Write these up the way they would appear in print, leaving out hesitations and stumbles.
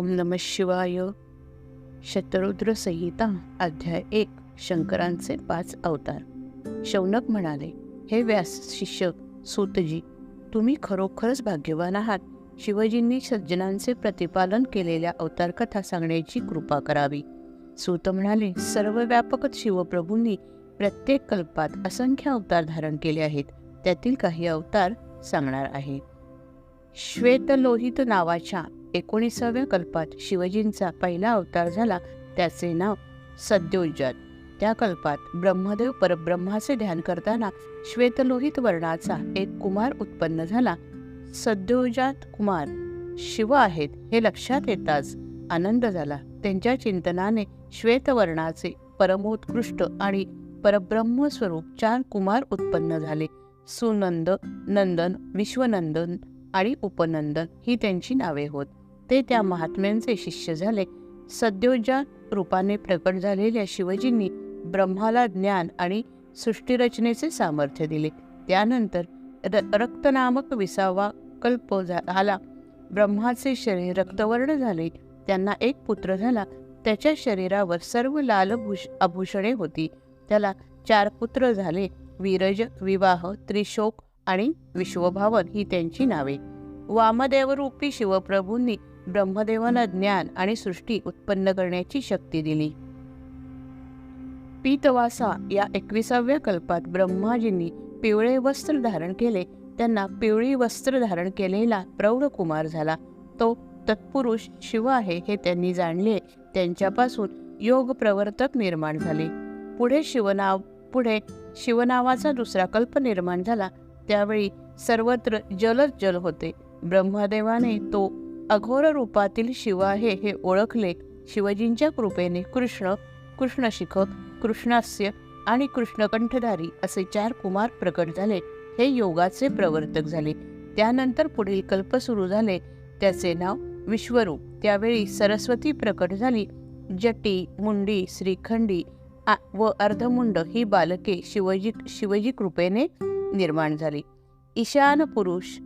ओम नमः शिवाय. शतरुद्र संहिता अध्याय 1. शंकरांचे 5 अवतार. शौनक म्हणाले, हे व्यास शिष्य सूतजी, तुम्ही खरोखरच भाग्यवान आहात. शिवजींनी सज्जनांचे प्रतिपालन केलेल्या अवतारकथा सांगण्याची कृपा करावी. सूत म्हणाले, सर्वव्यापक शिवप्रभूंनी प्रत्येक कल्पात असंख्य अवतार धारण केले आहेत. त्यातील काही अवतार सांगणार आहे. श्वेतलोहित नावाच्या 19व्या कल्पात शिवजींचा पहिला अवतार झाला. त्याचे नाव सद्योजात. त्या कल्पात ब्रह्मदेव परब्रह्माचे ध्यान करताना श्वेतलोहित वर्णाचा एक कुमार उत्पन्न झाला. सद्योजात कुमार शिव आहेत हे लक्षात येताच आनंद झाला. त्यांच्या चिंतनाने श्वेतवर्णाचे परमोत्कृष्ट आणि परब्रह्म स्वरूप 4 कुमार उत्पन्न झाले. सुनंद, नंदन, विश्वनंदन आणि उपनंदन ही त्यांची नावे होत. ते त्या महात्म्यांचे शिष्य झाले. सद्योजात रूपाने प्रकट झालेल्या शिवजींनी ब्रह्माला ज्ञान आणि सृष्टीरचनेचे सामर्थ्य दिले. त्यानंतर रक्त नामक 20वा कल्प झाला. ब्रह्माचे शरीर रक्तवर्ण झाले. त्यांना एक पुत्र झाला. त्याच्या शरीरावर सर्व लाल आभूषणे होती. त्याला 4 पुत्र झाले. वीरज, विवाह, त्रिशोक आणि विश्वभावन ही त्यांची नावे. वामदेवरूपी शिवप्रभूंनी ब्रह्मदेवाला ज्ञान आणि सृष्टी उत्पन्न करण्याची शक्ती दिली. पीतवासा या 21व्या कल्पात ब्रह्माजींनी पिवळे वस्त्र धारण केले. त्यांना पिवळी वस्त्र धारण केलेला प्रौढ कुमार झाला. तो तत्पुरुष शिव आहे हे त्यांनी जाणले. त्यांच्यापासून योग प्रवर्तक निर्माण झाले. पुढे शिवनावाचा दुसरा कल्प निर्माण झाला. त्यावेळी सर्वत्र जलच जल होते. ब्रह्मदेवाने तो अघोर रूपातील शिव आहे हे ओळखले. शिवजींच्या कृपेने कृष्णशिख, कृष्णास्य आणि कृष्णकंठधारी असे 4 कुमार प्रकट झाले. हे योगाचे प्रवर्तक झाले. त्यानंतर पुढील कल्प सुरू झाले. त्याचे नाव विश्वरूप. त्यावेळी सरस्वती प्रकट झाली. जटी, मुंडी, श्रीखंडी व अर्धमुंड ही बालके शिवजी कृपेने निर्माण झाली. ईशान पुरुष,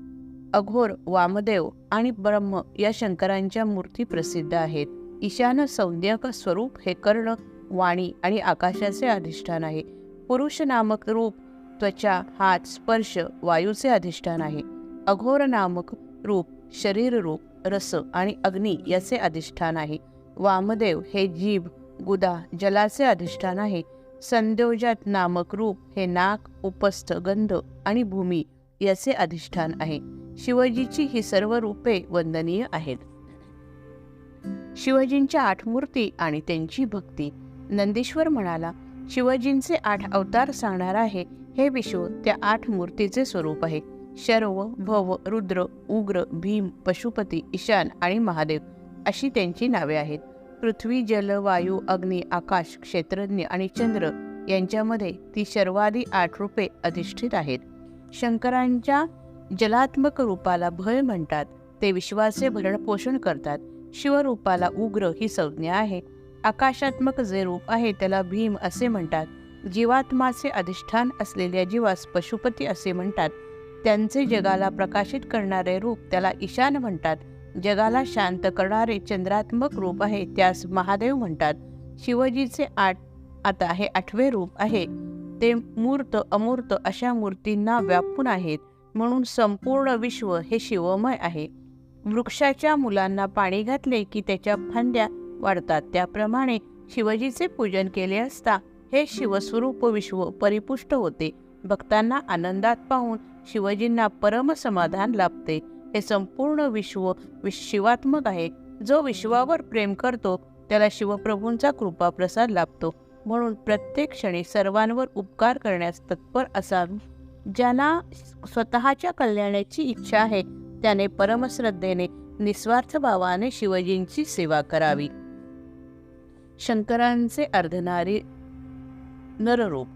अघोर, वामदेव आणि ब्रह्म या शंकरांच्या मूर्ती प्रसिद्ध आहेत. ईशान संज्ञक स्वरूप हे कर्ण, वाणी आणि आकाशाचे अधिष्ठान आहे. पुरुष नामक रूप त्वचा, हात, स्पर्श, वायूचे अधिष्ठान आहे. अघोर नामक रूप शरीर रूप, रस आणि अग्नी याचे अधिष्ठान आहे. वामदेव हे जीभ, गुदा, जलाचे अधिष्ठान आहे. सद्योजात नामक रूप हे नाक, उपस्थ, गंध आणि भूमी याचे अधिष्ठान आहे. शिवजीची ही सर्व रूपे वंदनीय आहेत. शिवजींच्या 8 मूर्ती आणि त्यांची भक्ती. नंदीश्वर म्हणाला, शिवजींचे 8 अवतार सांगणार आहे. हे विश्व त्या 8 मूर्तीचे स्वरूप आहे. शर्व, भव, रुद्र, उग्र, भीम, पशुपती, ईशान आणि महादेव अशी त्यांची नावे आहेत. पृथ्वी, जल, वायू, अग्नी, आकाश, क्षेत्रज्ञ आणि चंद्र यांच्यामध्ये ती सर्वादी 8 रूपे अधिष्ठित आहेत. शंकरांच्या जलात्मक रूपाला भय म्हणतात. ते विश्वाचे भरणपोषण करतात. शिवरूपाला उग्र ही संज्ञा आहे. आकाशात्मक जे रूप आहे त्याला भीम असे म्हणतात. जीवात्माचे अधिष्ठान असलेल्या जीवास पशुपती असे म्हणतात. त्यांचे जगाला प्रकाशित करणारे रूप त्याला ईशान म्हणतात. जगाला शांत करणारे चंद्रात्मक रूप आहे त्यास महादेव म्हणतात. शिवजीचे आता हे 8वे रूप आहे. ते मूर्त, अमूर्त अशा मूर्तींना व्यापून आहेत. म्हणून संपूर्ण विश्व हे शिवमय आहे. वृक्षाच्या मुलांना पाणी घातले की त्याच्या फांद्या वाढतात. त्याप्रमाणे शिवजीचे पूजन केले असता हे शिवस्वरूप विश्व परिपुष्ट होते. भक्तांना आनंदात पाहून शिवजींना परम समाधान लाभते. हे संपूर्ण विश्व शिवात्मक आहे. जो विश्वावर प्रेम करतो त्याला शिवप्रभूंचा कृपा प्रसाद लाभतो. म्हणून प्रत्येक क्षणी सर्वांवर उपकार करण्यास तत्पर असावे. ज्याला स्वतःच्या कल्याणाची इच्छा आहे त्याने परमश्रद्धेने निस्वार्थ भावाने शिवजींची सेवा करावी. शंकरांचे अर्धनारी नररूप.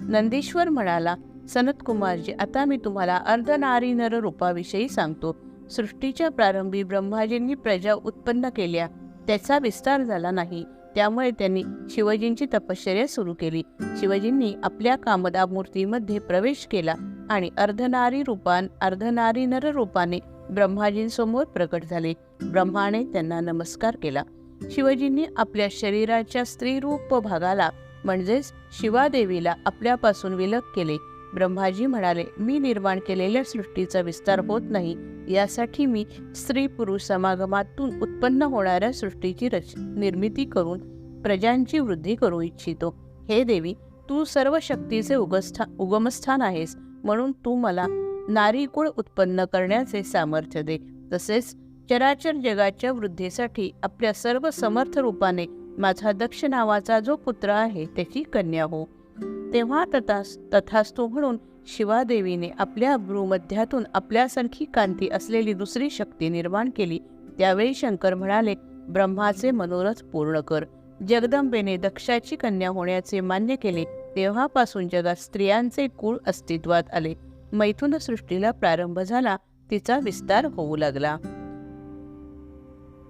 नंदीश्वर म्हणाला, सनतकुमारजी, आता मी तुम्हाला अर्धनारी नर रूपाविषयी सांगतो. सृष्टीच्या प्रारंभी ब्रह्माजींनी प्रजा उत्पन्न केल्या. त्याचा विस्तार झाला नाही. त्यामुळे त्यांनी शिवजींची तपश्चर्या सुरू केली. शिवजींनी आपल्या कामदा मूर्तीमध्ये प्रवेश केला आणि अर्धनारी नर रूपाने ब्रह्माजींसमोर प्रकट झाले. ब्रह्माने त्यांना नमस्कार केला. शिवजींनी आपल्या शरीराच्या स्त्रीरूप भागाला म्हणजेच शिवादेवीला आपल्यापासून विलग केले. ब्रह्माजी म्हणाले, मी निर्माण केलेल्या सृष्टीचा विस्तार होत नाही, यासाठी मी स्त्री पुरुष समागमातून उत्पन्न होणाऱ्या सृष्टीची निर्मिती करून प्रजांची वृद्धी करू इच्छितो. हे देवी, तू सर्व शक्तीचे उगमस्थान आहेस, म्हणून तू मला नारीकुळ उत्पन्न करण्याचे सामर्थ्य दे. तसेच चराचर जगाच्या वृद्धीसाठी आपल्या सर्व समर्थ रूपाने माझा दक्ष नावाचा जो पुत्र आहे त्याची कन्या हो. तेव्हा तथास्तु म्हणून शिवादेवीने आपल्या भ्रूमध्यातून आपल्यासारखी कांती असलेली दुसरी शक्ती निर्माण केली. त्यावेळी शंकर म्हणाले, ब्रह्माचे मनोरथ पूर्ण कर. जगदंबेने दक्षाची कन्या होण्याचे मान्य केले. तेव्हापासून जगात स्त्रियांचे कुळ अस्तित्वात आले. मैथुन सृष्टीला प्रारंभ झाला, तिचा विस्तार होऊ लागला.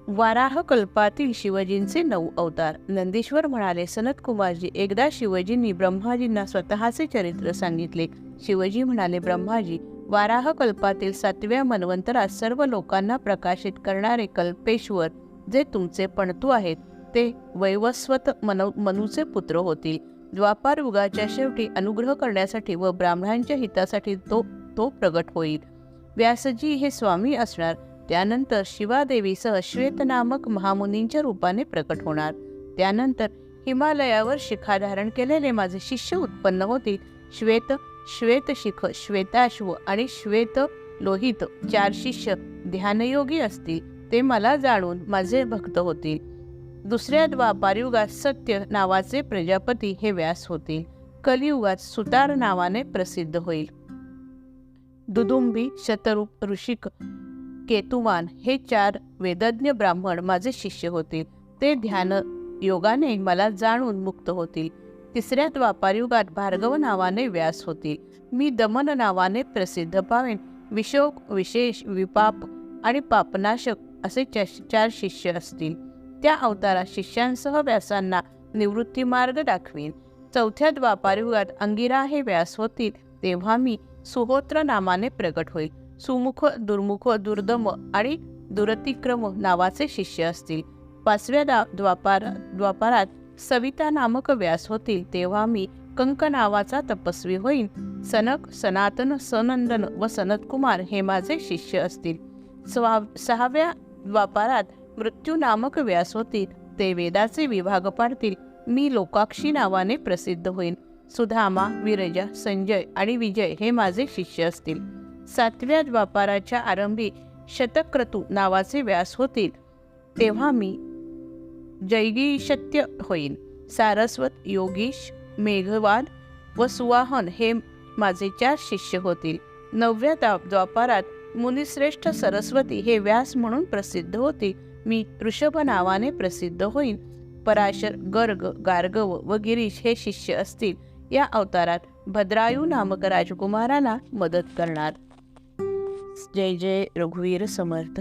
वाराह कल्पातील शिवजींचे 9 अवतार. नंदीश्वर म्हणाले, सनतकुमारजी, एकदा शिवजींनी ब्रह्माजींना स्वतःचे चरित्र सांगितले. शिवजी म्हणाले, ब्रह्माजी, वाराह कल्पातील 7व्या मन्वंतरात सर्व लोकांना प्रकाशित करणारे कल्पेश्वर जे तुमचे पणतू आहेत ते वैवस्वत मनुचे पुत्र होतील. द्वापार युगाच्या शेवटी अनुग्रह करण्यासाठी व ब्राह्मणांच्या हितासाठी तो प्रगट होईल. व्यासजी हे स्वामी असणार. त्यानंतर शिवादेवीसह श्वेत नामक महामुनींच्या रूपाने प्रकट होणार. त्यानंतर हिमालयावर शिखा धारण केलेले माझे शिष्य उत्पन्न होतील. श्वेतशिख, श्वेताश्व आणि श्वेत लोहित 4 शिष्य ध्यानयोगी असतील. ते मला जाणून माझे भक्त होतील. दुसऱ्या द्वापारयुगात सत्य नावाचे प्रजापती हे व्यास होतील. कलियुगात सुतार नावाने प्रसिद्ध होईल. दुदुंबी, शतरूप, ऋषिक, केतुमान हे 4 वेदज्ञ ब्राह्मण माझे शिष्य होतील. ते ध्यान योगाने मला जाणून मुक्त होतील. तिसऱ्या द्वापारयुगात भार्गव नावाने व्यास होतील. मी दमन नावाने प्रसिद्ध पावेन. विशोक, विशेष, विपाप आणि पापनाशक असे 4 शिष्य असतील. त्या अवतारात शिष्यांसह व्यासांना निवृत्ती मार्ग दाखवीन. चौथ्या द्वापारयुगात अंगिरा हे व्यास होतील. तेव्हा मी सुहोत्र नामाने प्रकट होईल. सुमुख, दुर्मुख, दुर्दम आणि दुरतिक्रम नावाचे शिष्य असतील. 5व्या द्वापारात सविता नामक व्यास होतील. तेव्हा मी कंक नावाचा तपस्वी होईन. सनक, सनातन, सनंदन व सनतकुमार हे माझे शिष्य असतील. 6व्या द्वापारात मृत्यू नामक व्यास होतील. ते वेदाचे विभाग पाडतील. मी लोकाक्षी नावाने प्रसिद्ध होईन. सुधामा, विरजा, संजय आणि विजय हे माझे शिष्य असतील. 7व्या द्वापाराच्या आरंभी शतक्रतू नावाचे व्यास होतील. तेव्हा मी जैगीशत्य होईन. सारस्वत, योगीश, मेघवाद व सुवाहन हे माझे 4 शिष्य होतील. 9व्या द्वापारात मुनिश्रेष्ठ सरस्वती हे व्यास म्हणून प्रसिद्ध होतील. मी ऋषभ नावाने प्रसिद्ध होईन. पराशर, गर्ग, गार्गव व गिरीश हे शिष्य असतील. या अवतारात भद्रायू नामक राजकुमाराला मदत करणार. जय जय रघुवीर समर्थ.